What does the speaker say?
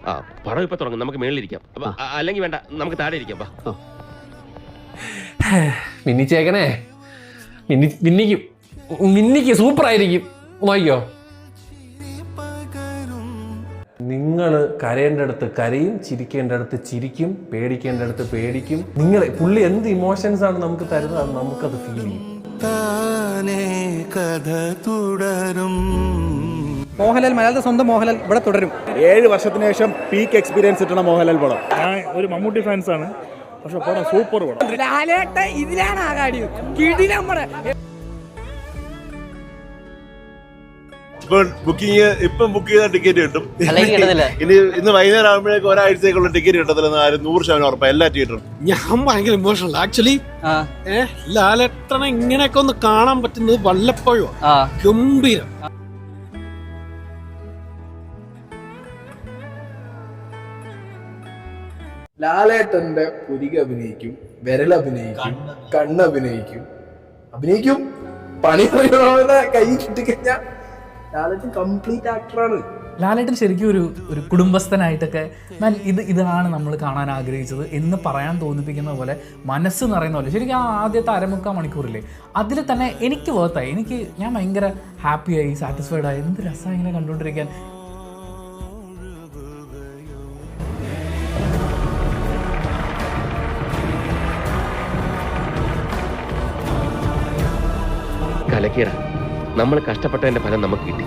ആ പടം ഇപ്പൊ തുടങ്ങും, നമുക്ക് മേളിലിരിക്കാം. അല്ലെങ്കിൽ വേണ്ട, നമുക്ക് താഴെ ഇരിക്കാം. മിന്നിച്ചേക്കണേ, മിന്നിക്ക് സൂപ്പർ ആയിരിക്കും. നോക്കിയോ, നിങ്ങൾ കരയേണ്ട അടുത്ത് കരയും, ചിരിക്കേണ്ട അടുത്ത് ചിരിക്കും, പേടിക്കേണ്ട അടുത്ത് പേടിക്കും. പുള്ളി എന്ത് ഇമോഷൻസ് ആണ് നമുക്ക് തരുന്നത്, അത് നമുക്കത് ഫീൽ ചെയ്യും. കഥ തുടരും. മോഹൻലാൽ, മലയാളത്തെ സ്വന്തം മോഹൻലാൽ ഇവിടെ തുടരും. 7 വർഷത്തിന് ശേഷം പീക്ക് എക്സ്പീരിയൻസ് കിട്ടണ മോഹൻലാൽ പടം. ഞാൻ ഒരു മമ്മൂട്ടി ഫാൻസ് ആണ്, പക്ഷെ പടം സൂപ്പർ പടം. ഇതിലാണ് ആകാടിയും കിടിലം പടം. ഇപ്പം ബുക്ക് ചെയ്ത ടിക്കറ്റ് കിട്ടും. ഇന്ന് വൈകുന്നേരം ആകുമ്പോഴേക്കും ഒരാഴ്ചക്കുള്ള ടിക്കറ്റ് കിട്ടത്തില്ലെന്ന് 100% ഉറപ്പാണ് എല്ലാ തിയേറ്ററും. ഞാൻ ഭയങ്കര ഇമോഷണൽ ആക്ച്വലി. ലാലേട്ടനെ ഇങ്ങനെയൊക്കെ ഒന്ന് കാണാൻ പറ്റുന്നത് വല്ലപ്പോഴും ഗംഭീരം. ലാലേട്ടന്റെ പുരിക അഭിനയിക്കും, വിരലഭിനയിക്കും, കണ്ണഭിനയിക്കും, പണി കൈ കിട്ടിക്കഴിഞ്ഞാൽ ലാലേട്ടൻ കംപ്ലീറ്റ് ആക്ടറാണ്. ലാലേട്ടൻ ശരിക്കും ഒരു കുടുംബസ്ഥനായിട്ടൊക്കെ ഇതാണ് നമ്മൾ കാണാൻ ആഗ്രഹിച്ചത് എന്ന് പറയാൻ തോന്നിപ്പിക്കുന്ന പോലെ, മനസ്സ് നിറയുന്ന പോലെ. ശരിക്കും ആ ആദ്യത്തെ 1/4 മണിക്കൂറില്ലേ, അതിൽ തന്നെ എനിക്ക് വേർത്തായി. ഞാൻ ഭയങ്കര ഹാപ്പിയായി, സാറ്റിസ്ഫൈഡ് ആയി. എന്ത് രസമാണ് ഇങ്ങനെ കണ്ടുകൊണ്ടിരിക്കാൻ. കലക്കീറ, നമ്മൾ കഷ്ടപ്പെട്ടതിന്റെ ഫലം നമുക്ക് കിട്ടി.